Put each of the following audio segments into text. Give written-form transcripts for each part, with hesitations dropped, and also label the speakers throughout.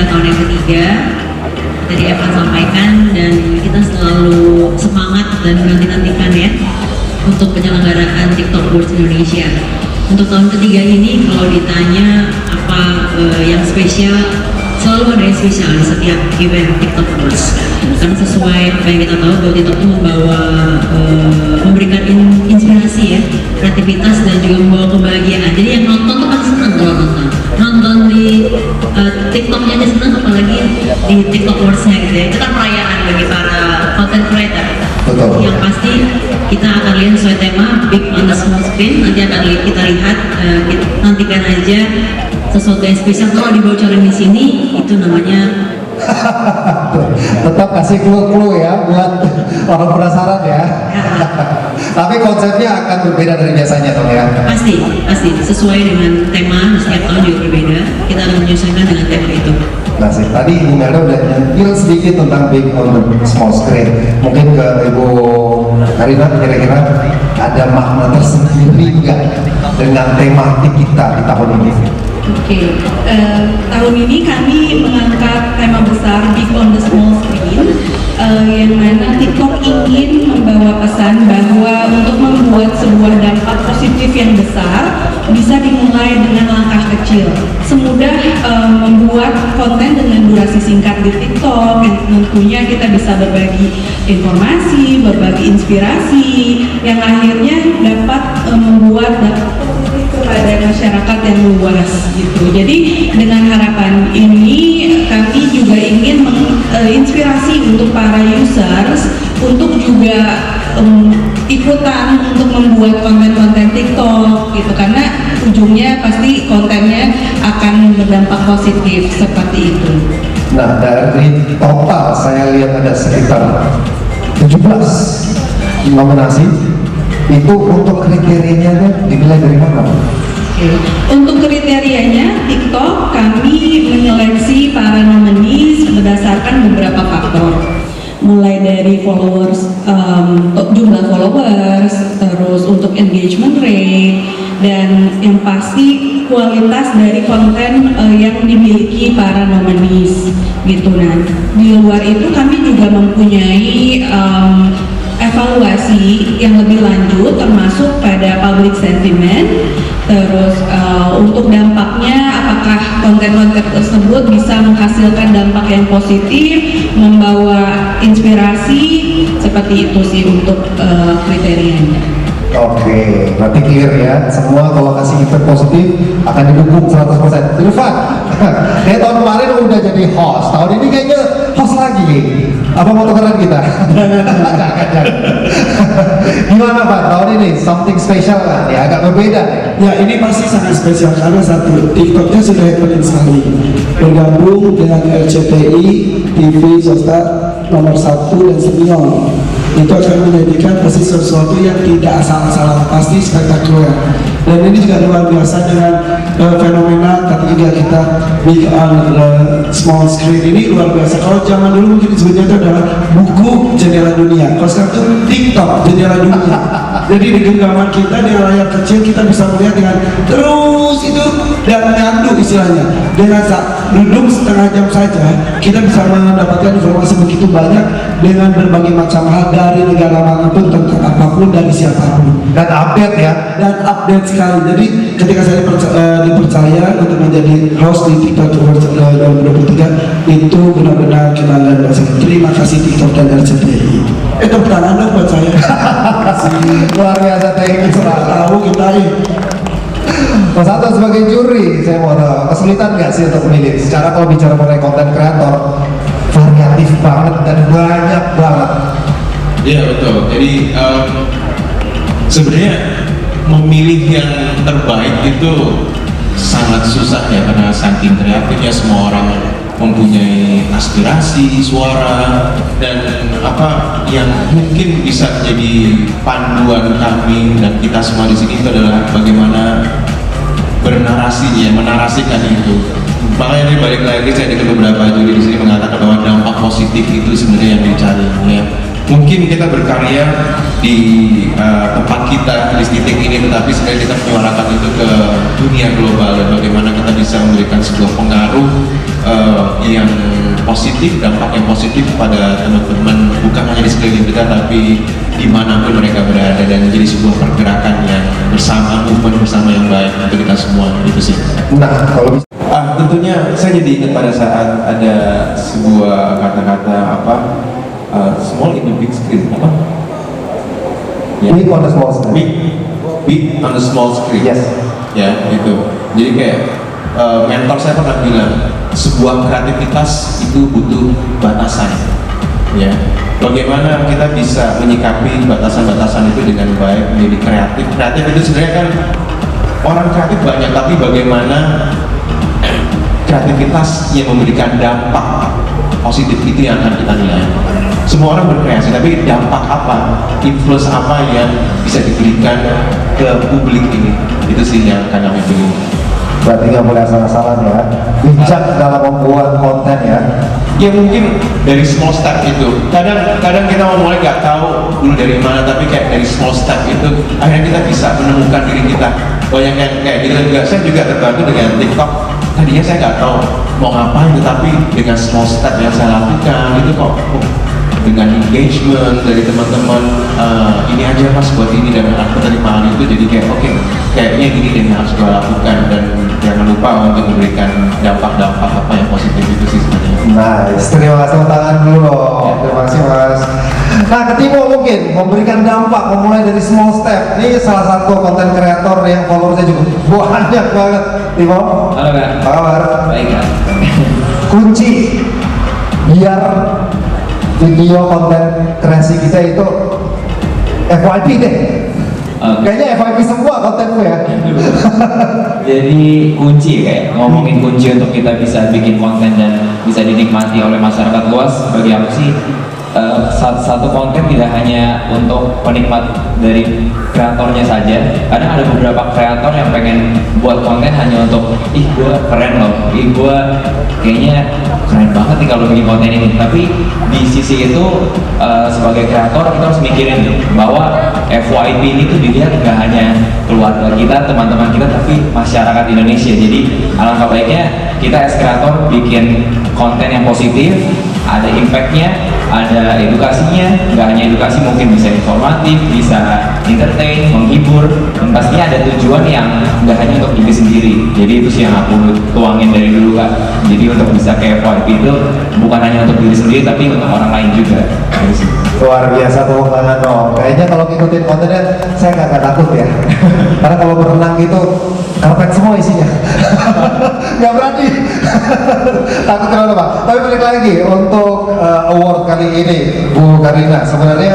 Speaker 1: adalah tahun yang ketiga. Tadi Evan sampaikan dan kita selalu semangat dan menanti-nantikan ya untuk penyelenggaraan TikTok Awards Indonesia. Untuk tahun ketiga ini kalau ditanya apa yang spesial, selalu ada yang spesial di setiap event TikTok Awards. Karena sesuai apa yang kita tahu bahwa TikTok itu memberikan inspirasi ya, kreativitas dan juga membawa kebahagiaan. Jadi yang nonton tuh pasti senang kalau nonton di TikToknya aja senang, apalagi di TikTok Awards-nya gitu ya. Itu kan perayaan bagi para content creator.
Speaker 2: Betul.
Speaker 1: Yang pasti kita akan lihat sesuai tema Big on the Small Screen. Nanti akan kita lihat, kita nantikan aja sesuatu yang spesial. Kalau dibocorin di sini itu namanya
Speaker 2: tetap kasih clue-clue ya buat orang penasaran ya. Tapi konsepnya akan berbeda dari biasanya dong ya.
Speaker 1: pasti sesuai dengan tema setiap tahun juga berbeda. Kita akan menyesuaikan dengan tema itu.
Speaker 2: Nah sih, tadi Ibu Melda udah nyentil sedikit tentang Big on the Small Screen. Mungkin ke Ibu Karina kira-kira ada makna tersendiri nggak dengan tematik kita di tahun ini?
Speaker 3: Oke, tahun ini kami mengangkat tema besar Big on the Small Screen, yang mana TikTok ingin membawa pesan bahwa untuk membuat sebuah dampak positif yang besar bisa dimulai dengan langkah kecil. Semudah membuat konten dengan durasi singkat di TikTok, yang tentunya kita bisa berbagi informasi, berbagi inspirasi, yang akhirnya dapat membuat dampak positif kepada masyarakat yang luas gitu. Jadi dengan harapan ini kami juga ingin menginspirasi untuk para users untuk juga ikutan untuk membuat konten-konten TikTok gitu, karena ujungnya pasti kontennya akan berdampak positif seperti itu.
Speaker 2: Nah dari total saya lihat ada sekitar 17 nominasi. Itu untuk kriterianya dimilih dari mana?
Speaker 3: Untuk kriterianya, TikTok kami menyeleksi para nominees berdasarkan beberapa faktor, mulai dari followers, jumlah followers, terus untuk engagement rate, dan yang pasti kualitas dari konten yang dimiliki para nominees gitu. Nah, di luar itu kami juga mempunyai evaluasi yang lebih lanjut termasuk pada public sentiment, terus untuk dampaknya apakah konten-konten tersebut bisa menghasilkan dampak yang positif, membawa inspirasi, seperti itu sih untuk kriterianya.
Speaker 2: Oke, berarti clear ya. Semua kalau kasih efek positif akan didukung 100%. Irfan, kayak tahun kemarin udah jadi host, tahun ini kayaknya host lagi. Apa mau tukeran kita? Gimana Pak, tahun ini something special kan? Ya agak berbeda.
Speaker 4: Ya ini pasti sangat spesial karena satu, TikToknya sudah happening sekali, bergabung dengan RCTI, TV swasta nomor 1 dan senior. Itu akan menjadikan pasti sesuatu yang tidak asal-asalan, pasti spektakuler. Dan ini juga luar biasa dengan fenomena ketiga kita Big on the Small Screen ini luar biasa. Kalau zaman dulu mungkin disebutnya itu adalah buku jendela dunia, kalau sekarang itu TikTok jendela dunia. Jadi di genggaman kita dengan layar kecil kita bisa melihat dengan terus itu dan nyandu istilahnya. Dengan duduk setengah jam saja kita bisa mendapatkan informasi begitu banyak dengan berbagai macam hal dari negara manapun, tentang apapun, dari siapapun,
Speaker 2: Dan update ya.
Speaker 4: dan update sekali. Jadi ketika saya dipercaya untuk menjadi host di TikTok Awards 2023 itu benar-benar kita luar biasa. Terima kasih TikTok dan RCTI. Tepuk tangan dong buat saya.
Speaker 2: Luar biasa, thank you.
Speaker 4: Tahu kita ini.
Speaker 2: Mas Anto sebagai juri, saya mau tahu kesulitan nggak sih untuk memilih? Secara kalau bicara mengenai konten kreator, variatif banget dan banyak banget.
Speaker 5: Iya betul. Jadi sebenarnya memilih yang terbaik itu sangat susah ya, karena saking kreatifnya semua orang mempunyai aspirasi, suara, dan apa yang mungkin bisa jadi panduan kami dan kita semua di sini itu adalah bagaimana bernarasinya, menarasikan itu. Makanya ini balik lagi saya dengan beberapa juri di sini mengatakan bahwa dampak positif itu sebenarnya yang dicari ya. mungkin kita berkarya di tempat kita di titik ini, tetapi sekali kita menyuarakan itu ke dunia global dan bagaimana kita bisa memberikan sebuah pengaruh yang positif, dampak yang positif pada teman-teman bukan hanya di sekeliling kita tapi dimanapun mereka berada, dan menjadi sebuah pergerakan yang bersama, movement bersama yang baik untuk kita semua. Itu sih.
Speaker 2: Nah, kalau bisa
Speaker 5: Tentunya saya jadi ingat pada saat ada sebuah kata-kata apa, small in the big screen, apa?
Speaker 2: big on the small screen.
Speaker 5: Big on the small screen.
Speaker 2: Yes.
Speaker 5: Ya, itu. Jadi kayak mentor saya pernah bilang, sebuah kreativitas itu butuh batasan. Ya, bagaimana kita bisa menyikapi batasan-batasan itu dengan baik, menjadi kreatif. Kreatif itu sebenarnya kan orang kreatif banyak, tapi bagaimana kreativitas yang memberikan dampak positif itu yang akan kita nilai. Semua orang berkreasi, tapi dampak apa, influence apa yang bisa diberikan ke publik ini, itu sih yang akan kami pilih.
Speaker 2: Berarti nggak boleh asal-asalan ya, bijak dalam membuat konten ya.
Speaker 5: Ya mungkin dari small step itu. Kadang kita mau mulai nggak tahu dulu dari mana, tapi kayak dari small step itu akhirnya kita bisa menemukan diri kita. Banyak yang kayak gitu juga. Saya juga terbantu dengan TikTok. Tadinya saya nggak tahu mau ngapain, tetapi dengan small step yang saya lakukan itu kok dengan engagement dari teman-teman, ini aja mas buat ini, dan aku terima hal itu, jadi kayak oke, kayaknya gini deh yang harus gue lakukan, dan jangan lupa untuk memberikan dampak-dampak apa yang positif itu sih sebenarnya.
Speaker 2: Nice, terima kasih, tepuk tangan dulu loh. Terima kasih mas. Nah, ke Timo mungkin memberikan dampak, memulai dari small step. Ini salah satu konten kreator yang followersnya juga banyak banget. Timo,
Speaker 6: Halo Kak.
Speaker 2: apa kabar?
Speaker 6: Baik Kak.
Speaker 2: Kunci biar video konten kreasi kita itu FYP deh. Kayaknya FYP semua kontenmu ya.
Speaker 6: Jadi kunci kayak ngomongin kunci untuk kita bisa bikin konten dan bisa dinikmati oleh masyarakat luas. Bagi aku sih satu konten tidak hanya untuk penikmat dari kreatornya saja. Kadang ada beberapa kreator yang pengen buat konten hanya untuk ih gue keren loh, ih gue kayaknya keren banget nih kalau bikin konten ini. Tapi di sisi itu sebagai kreator kita harus mikirin bahwa FYP ini tuh dilihat nggak hanya keluarga kita, teman-teman kita, tapi masyarakat Indonesia. Jadi alangkah baiknya kita as kreator bikin konten yang positif, ada impactnya, ada edukasinya. Nggak hanya edukasi, mungkin bisa informatif, bisa entertain, menghibur, dan pastinya ada tujuan yang nggak hanya untuk diri sendiri. Jadi itu sih yang aku tuangin dari dulu Kak. Jadi untuk bisa ke FYP itu bukan hanya untuk diri sendiri, tapi untuk orang lain juga.
Speaker 2: Luar biasa, tepuk tangan dong. Kayaknya kalau ngikutin kontennya saya nggak takut ya. Karena kalau berenang gitu karpet semua isinya. Nggak berani. Takut kenapa Pak? Tapi balik lagi untuk award kali ini, Bu Karina, sebenarnya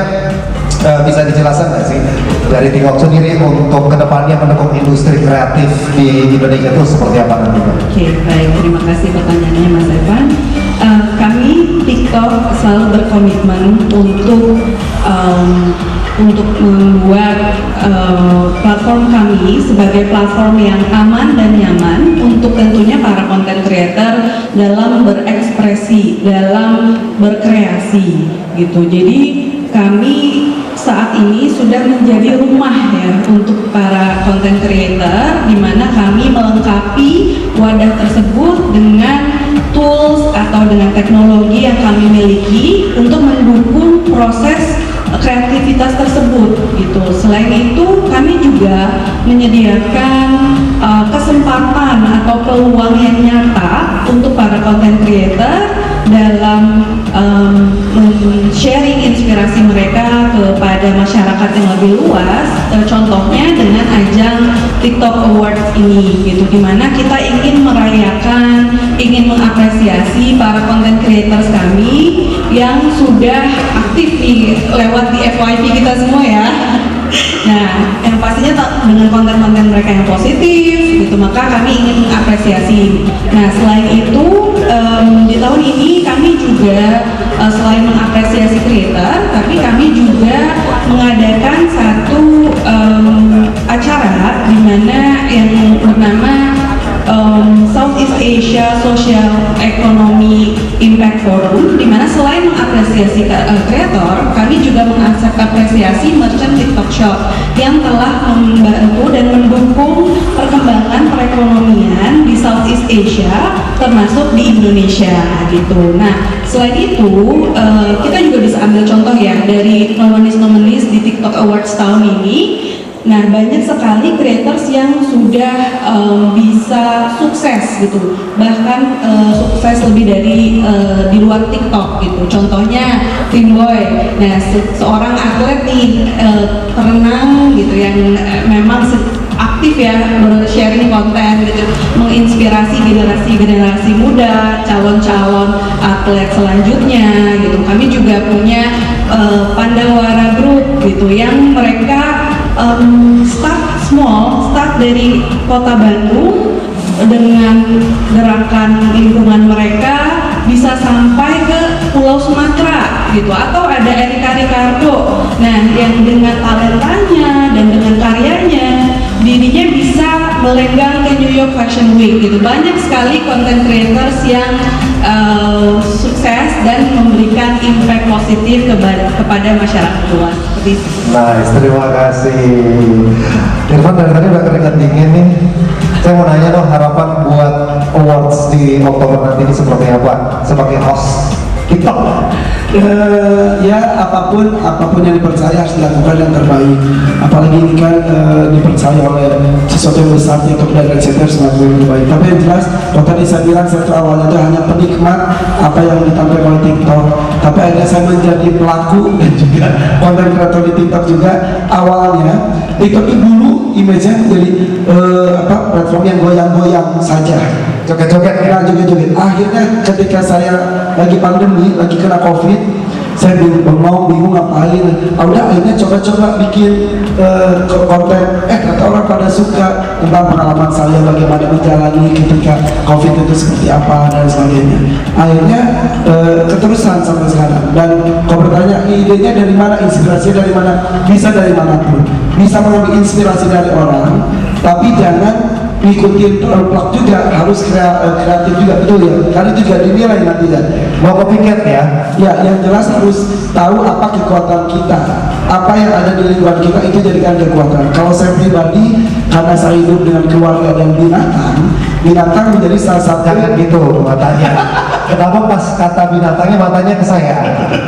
Speaker 2: bisa dijelaskan nggak sih dari TikTok sendiri untuk kedepannya mendukung industri kreatif di Indonesia itu seperti apa nantinya?
Speaker 3: Oke, baik. Terima kasih pertanyaannya Mas Evan. Kami TikTok selalu berkomitmen untuk membuat platform kami sebagai platform yang aman dan nyaman untuk tentunya para content creator dalam berekspresi, dalam berkreasi gitu. Jadi kami saat ini sudah menjadi rumah ya untuk para content creator, di mana kami melengkapi wadah tersebut dengan tools atau dengan teknologi yang kami miliki untuk mendukung proses kreativitas tersebut gitu. Selain itu kami juga menyediakan kesempatan atau peluang yang nyata untuk para content creator dalam sharing inspirasi mereka kepada masyarakat yang lebih luas. Contohnya dengan ajang TikTok Awards ini gitu, dimana kita ingin merayakan, ingin mengapresiasi para content creators kami yang sudah aktif lewat di FYP kita semua ya. Nah, yang pastinya dengan konten-konten mereka yang positif gitu, maka kami ingin mengapresiasi. Nah, selain itu di tahun ini kami juga selain mengapresiasi creator, tapi kami juga mengadakan satu acara di mana yang bernama Southeast Asia Social Economy Impact Forum, di mana selain mengapresiasi kreator, kami juga mengapresiasi merchant TikTok Shop yang telah membantu dan mendukung perkembangan perekonomian di Southeast Asia, termasuk di Indonesia gitu. Nah, selain itu kita juga bisa ambil contoh ya dari nominee di TikTok Awards tahun ini. Nah, banyak sekali creators yang sudah bisa sukses gitu, bahkan sukses lebih dari di luar TikTok gitu. Contohnya Finboy, nah seorang atlet nih perenang gitu yang memang aktif ya sharing konten gitu, menginspirasi generasi muda, calon-calon atlet selanjutnya gitu. Kami juga punya Pandawara Group gitu yang mereka start dari kota Bandung dengan gerakan lingkungan mereka bisa sampai ke Pulau Sumatera gitu, atau ada Erika Ricardo, nah yang dengan talentanya dan dengan karyanya dirinya bisa melenggang ke New York Fashion Week gitu. Banyak sekali content creators yang sukses dan memberikan impact positif kepada masyarakat luas seperti itu.
Speaker 2: Nice, terima kasih. Irfan dari tadi udah keringat dingin nih. Saya mau nanya dong, harapan buat awards di Oktober nanti ini seperti apa sebagai host TikTok?
Speaker 4: Ya apapun yang dipercaya harus dilakukan yang terbaik. Apalagi ini kan dipercaya oleh sesuatu yang besar untuk dan etc. semakin lebih baik. Tapi yang jelas, kalau tadi saya bilang saya awalnya itu hanya penikmat apa yang ditampilkan oleh TikTok. Tapi akhirnya saya menjadi pelaku dan juga konten kreator di TikTok juga. Awalnya TikTok itu dulu image-nya menjadi platform yang goyang-goyang saja. Joget-joget, joget-joget. Akhirnya ketika saya lagi pandemi, lagi kena COVID, saya bingung ngapain. Udah akhirnya coba-coba bikin konten. Kata orang pada suka tentang pengalaman saya bagaimana menjalani ketika COVID itu seperti apa dan sebagainya. Akhirnya keterusan sampai sekarang. Dan kalau bertanya idenya dari mana, inspirasinya dari mana, bisa dari manapun. Bisa mengambil inspirasi dari orang, tapi jangan ngikutin plak juga, harus kreatif juga, betul ya, karena itu juga dinilai nanti kan.
Speaker 2: Mau copycat ya?
Speaker 4: Ya, yang jelas harus tahu apa kekuatan kita, apa yang ada di lingkungan kita itu jadikan kekuatan. Kalau saya pribadi, karena saya hidup dengan keluarga dan binatang menjadi salah satu.
Speaker 2: Jangan gitu matanya. Kenapa pas kata binatangnya matanya ke saya?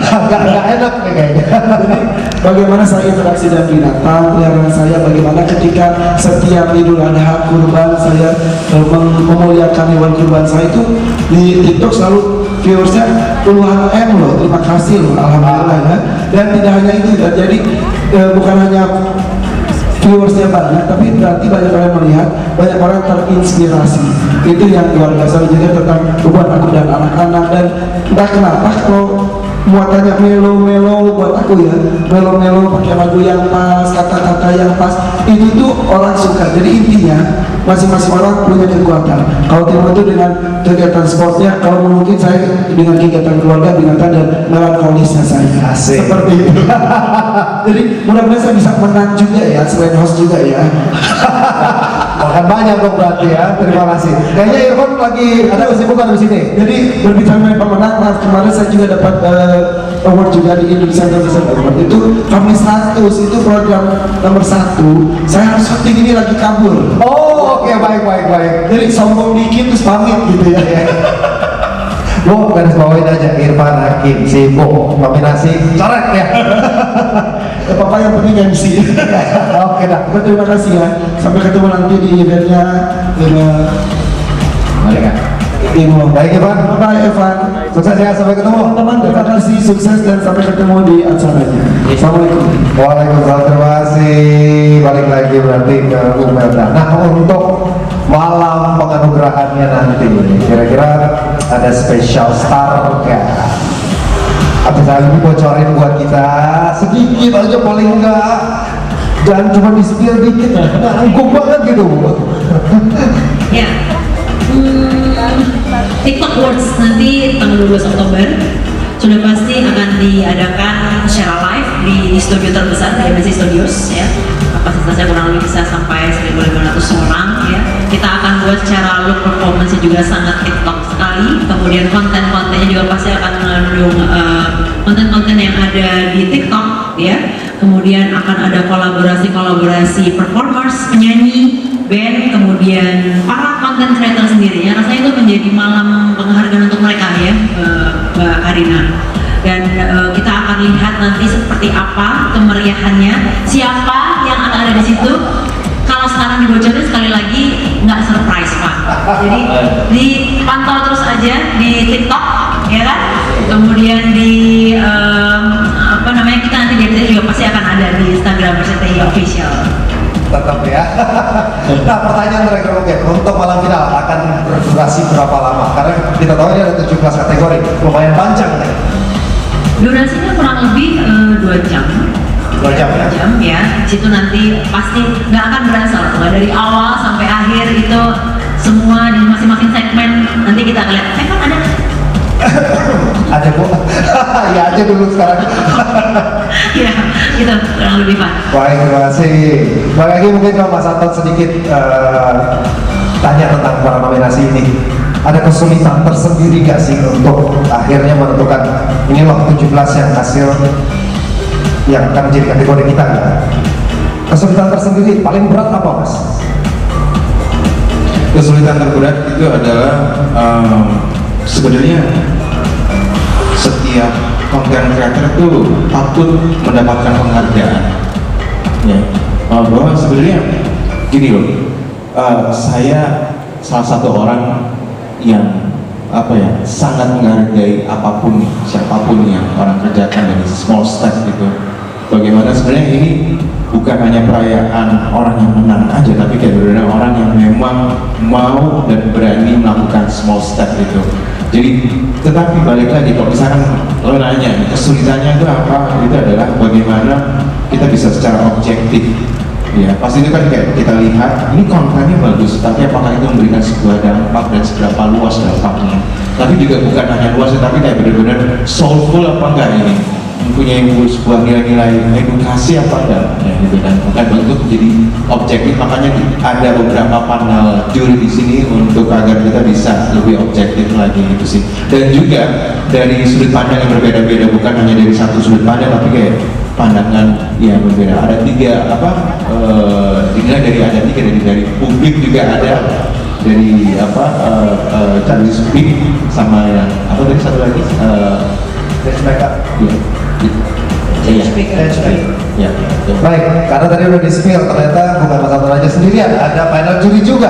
Speaker 2: Agak enak nih kayaknya.
Speaker 4: Jadi bagaimana saya interaksi dengan binatang, peliharaan saya, bagaimana ketika setiap Idul Adha kurban saya memuliakan hewan kurban saya itu di TikTok selalu viewersnya puluhan M loh. Terima kasih loh, alhamdulillah ya. Dan tidak hanya itu ya, jadi bukan hanya viewersnya banyak, tapi berarti banyak orang melihat, banyak orang terinspirasi. Itu yang luar biasa juga tentang hubungan aku dan anak-anak. Dan entah kenapa kalau muatannya melo-melo buat aku ya, melo-melo pakai lagu yang pas, kata-kata yang pas, itu tuh orang suka. Jadi intinya masing-masing orang punya kekuatan. Kalau Timo itu dengan kegiatan sportnya, kalau mungkin saya dengan kegiatan keluarga, binatang dan melankolisnya saya.
Speaker 2: Asik.
Speaker 4: Seperti itu. Jadi mudah-mudahan saya bisa menang juga ya, selain host juga ya.
Speaker 2: Makan banyak dong berarti ya. Terima kasih. Kayaknya Irfan lagi ada kesibukan di sini.
Speaker 4: Jadi berbicara mengenai pemenang, kemarin saya juga dapat award juga di Indonesia Television Award. Itu kami 100, itu program nomor 1. Saya harus syuting ini lagi kabur.
Speaker 2: Oh, oke, baik.
Speaker 4: Jadi sombong dikit terus pamit gitu ya.
Speaker 2: Bu, garis bawain aja Irfan Hakim sibuk nominasi coret ya.
Speaker 4: Apa yang penting MC.
Speaker 2: Oke dah.
Speaker 4: Terima kasih ya. Sampai ketemu nanti di eventnya dengan
Speaker 6: Mereka.
Speaker 4: Timo.
Speaker 2: Baik Irfan.
Speaker 4: Bye Evan.
Speaker 2: Sukses ya, sampai ketemu.
Speaker 4: Teman-teman, terima kasih, sukses dan sampai ketemu di acaranya. Assalamualaikum.
Speaker 2: Waalaikumsalam, terima kasih. Balik lagi berarti ke Umelda. Nah, untuk malam penganugerahannya nanti, kira-kira ada special star nggak? Apa saya bocorin buat kita sedikit aja paling enggak, dan cuma di spill dikit, nanggung banget gitu.
Speaker 1: Ya, TikTok Awards nanti tanggal 12 Oktober sudah pasti akan diadakan secara live di studio terbesar di MNC Studios ya. Kapasitasnya kurang lebih bisa sampai 1.500 orang ya. Kita akan buat secara look performance juga sangat TikTok sekali. Kemudian konten-kontennya juga pasti akan mengandung konten-konten yang ada di TikTok ya. Kemudian akan ada kolaborasi performers, penyanyi, band, kemudian para content creator sendiri ya. Rasanya itu menjadi malam penghargaan untuk mereka ya, Mbak Karina. Dan kita akan lihat nanti seperti apa kemeriahannya, siapa yang akan ada di situ. Kalau sekarang dibocorin sekali lagi nggak surprise Pak. Jadi dipantau terus aja di TikTok ya kan. Kemudian di kita nanti di juga pasti akan ada di Instagram RCTI Official.
Speaker 2: Tetap ya. Nah, pertanyaan terakhir mungkin untuk malam final akan berdurasi berapa lama? Karena kita tahu ini ada 17 kategori, lumayan panjang nih.
Speaker 1: Durasinya kurang lebih 2 jam.
Speaker 2: 2 jam ya?
Speaker 1: 2 jam ya. Situ nanti pasti nggak akan berasa loh. Dari awal sampai akhir itu semua di masing-masing segmen nanti kita akan lihat. Kan ada?
Speaker 2: Ada Bu? Ya aja dulu sekarang.
Speaker 1: Ya, gitu kurang lebih Pak.
Speaker 2: Baik, terima kasih. Balik lagi mungkin kalau Mas Anton sedikit tanya tentang para nominasi ini. Ada kesulitan tersendiri gak sih untuk akhirnya menentukan ini loh 17 yang hasil yang akan menjadi kategori kita ya? Kesulitan tersendiri paling berat apa Mas?
Speaker 5: Kesulitan terberat itu adalah sebenarnya setiap content creator itu patut mendapatkan penghargaan ya, bahwa sebenarnya gini loh, saya salah satu orang yang sangat menghargai apapun siapapun yang orang kerjakan dari small step gitu. Bagaimana sebenarnya ini bukan hanya perayaan orang yang menang aja, tapi kayak benar-benar orang yang memang mau dan berani melakukan small step itu. Jadi, tetapi balik lagi kalau misalkan lo nanya kesulitannya itu apa, itu adalah bagaimana kita bisa secara objektif ya, pasti itu kan kayak kita lihat ini kontennya bagus, tapi apakah itu memberikan sebuah dampak dan seberapa luas dampaknya. Tapi juga bukan hanya luas, tapi kayak benar-benar soulful apa enggak ini, mempunyai sebuah nilai-nilai edukasi apa enggak ya, gitu kan. Bukan bentuk menjadi objektif, makanya ada beberapa panel juri di sini untuk agar kita bisa lebih objektif lagi gitu sih. Dan juga dari sudut pandang yang berbeda-beda, bukan hanya dari satu sudut pandang, tapi kayak pandangan yang berbeda. Ada dari publik juga ada, dari dari speak sama yang tadi satu lagi ya.
Speaker 2: Baik, karena tadi udah di-spill, ternyata bukan Mas Anton aja sendirian, ada panel juri juga.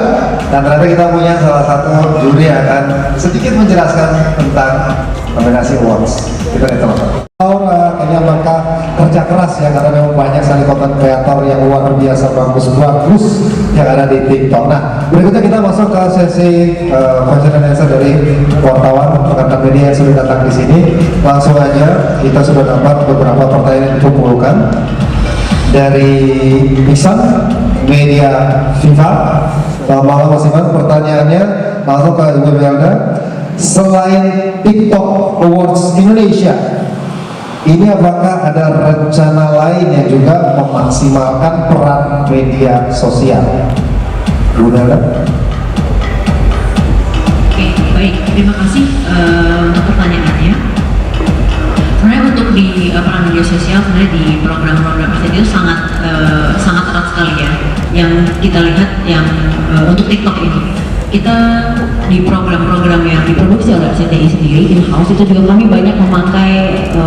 Speaker 2: Dan ternyata kita punya salah satu juri yang akan sedikit menjelaskan tentang nominasi awards. Kita lihat sama-sama. Laura, kayaknya mereka kerja keras ya, karena memang banyak sekali konten kreator yang luar biasa bagus-bagus yang ada di TikTok. Nah, berikutnya kita masuk ke sesi question and answer dari wartawan rekan media yang sudah datang di sini. Langsung aja, kita sudah dapat beberapa pertanyaan yang dikumpulkan dari Isan Media Viva. Selamat malam Mas Iman, pertanyaannya langsung ke Ibu Melda. Selain TikTok Awards Indonesia, ini apakah ada rencana lain yang juga memaksimalkan peran media sosial? Bu Melda?
Speaker 1: Oke, baik, terima kasih untuk pertanyaannya. Sebenarnya untuk di peran media sosial, sebenarnya di program-program itu sangat erat sekali ya. Yang kita lihat yang untuk TikTok ini, kita di program-program yang diproduksi oleh RCTI sendiri in-house itu juga kami banyak memakai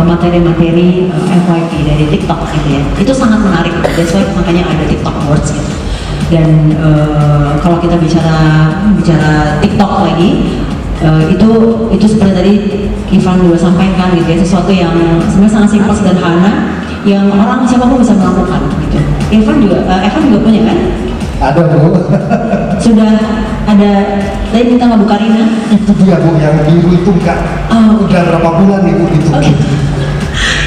Speaker 1: materi-materi FYP dari TikTok gitu ya. Itu sangat menarik, that's why makanya ada TikTok Awards gitu. Dan kalau kita bicara TikTok lagi, itu seperti tadi Ivan juga sampaikan gitu ya, sesuatu yang sebenarnya sangat simpel sederhana yang orang siapapun bisa melakukan gitu. Evan juga punya kan?
Speaker 2: Ada Bu.
Speaker 1: Sudah ada, tadi minta sama Bu Karina.
Speaker 2: Itu dia Bu, yang biru itu enggak. Udah berapa bulan Ibu itu?
Speaker 1: Oke.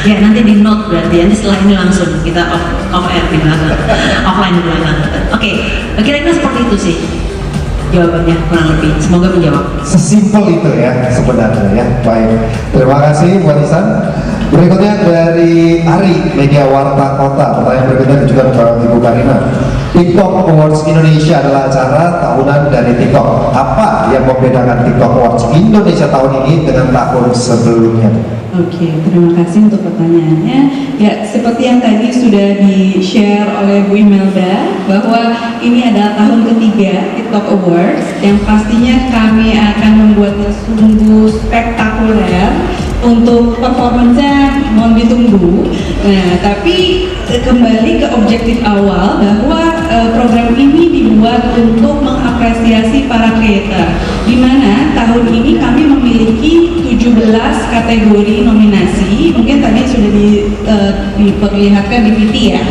Speaker 1: Ya nanti di note berarti, nanti setelah ini langsung kita off air di belakang, offline di belakang. Oke, kira-kira seperti itu sih jawabannya kurang lebih. Semoga menjawab.
Speaker 2: Sesimpel itu ya sebenarnya ya. Baik, terima kasih Bu Isan. Berikutnya dari Ari, Media Warta Kota. Pertanyaan berikutnya juga ke Ibu Karina. TikTok Awards Indonesia adalah acara tahunan dari TikTok. Apa yang membedakan TikTok Awards Indonesia tahun ini dengan tahun sebelumnya?
Speaker 3: Oke, terima kasih untuk pertanyaannya. Ya, seperti yang tadi sudah di-share oleh Bu Imelda, bahwa ini adalah tahun ketiga TikTok Awards, yang pastinya kami akan membuatnya sungguh spektakuler. Untuk performanya mohon ditunggu. Nah, tapi kembali ke objektif awal bahwa program ini dibuat untuk mengapresiasi para creator, di mana tahun ini kami memiliki 17 kategori nominasi. Mungkin tadi sudah diperlihatkan di PT ya.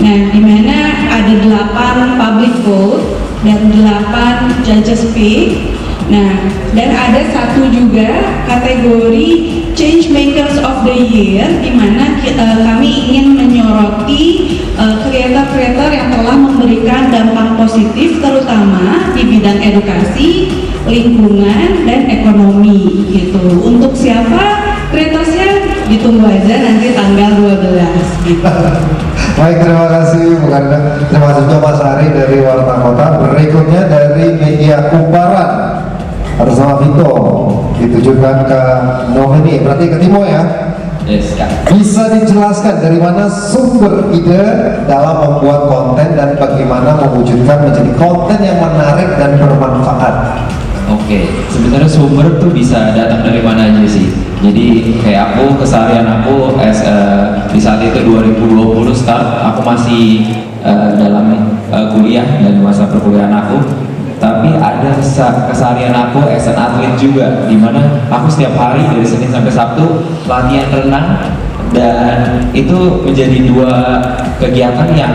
Speaker 3: Nah, di mana ada 8 public vote dan 8 judges pick. Nah, dan ada satu juga kategori Change Makers of the Year, di mana kami ingin menyoroti kreator-kreator yang telah memberikan dampak positif, terutama di bidang edukasi, lingkungan, dan ekonomi gitu. Untuk siapa kreatornya ditunggu aja nanti tanggal 12 gitu.
Speaker 2: Baik, terima kasih Bu Karina. Terima kasih juga Mas Ari dari Warta Kota. Berikutnya dari Media Kumparan bersama Vito, ditujukan ke nomini, berarti ke Timo ya.
Speaker 6: Yes, Kak.
Speaker 2: Bisa dijelaskan dari mana sumber ide dalam membuat konten dan bagaimana mewujudkan menjadi konten yang menarik dan bermanfaat?
Speaker 6: Oke, sebenarnya sumber tuh bisa datang dari mana aja sih. Jadi kayak aku, keseharian aku di saat itu 2020 start, aku masih dalam kuliah dan masa perkuliahan aku. Tapi ada keseharian aku as an atlet juga, dimana aku setiap hari dari Senin sampai Sabtu latihan renang, dan itu menjadi 2 kegiatan yang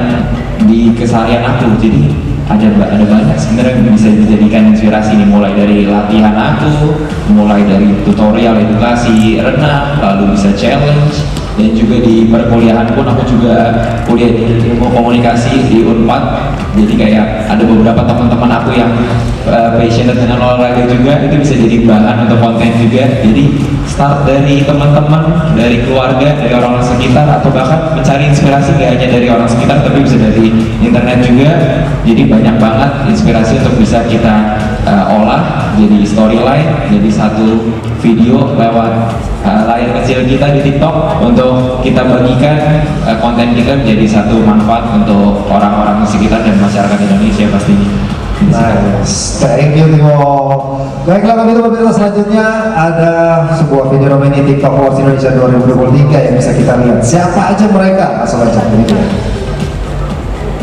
Speaker 6: di keseharian aku. Jadi ada banyak sebenarnya yang bisa dijadikan inspirasi nih, mulai dari latihan aku, mulai dari tutorial edukasi renang, lalu bisa challenge, dan juga di perkuliahan pun aku juga kuliah di ilmu komunikasi di Unpad. Jadi kayak ada beberapa teman-teman aku yang passionate dengan olahraga juga, itu bisa jadi bahan untuk konten juga. Jadi start dari teman-teman, dari keluarga, dari orang sekitar, atau bahkan mencari inspirasi gak hanya dari orang sekitar tapi bisa dari internet juga. Jadi banyak banget inspirasi untuk bisa kita olah jadi storyline, jadi satu video lewat layar kecil kita di TikTok untuk kita bagikan konten kita menjadi satu manfaat untuk orang-orang sekitar dan masyarakat Indonesia pastinya.
Speaker 2: Nice, thank you Timo. Baiklah, kami itu pemirsa, selanjutnya ada sebuah video nomini TikTok Awards Indonesia 2023 yang bisa kita lihat. Siapa aja mereka? Langsung aja ini dia.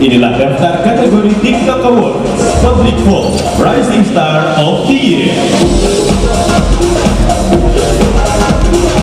Speaker 7: Inilah daftar kategori TikTok Awards Public Vote Rising Star of the Year.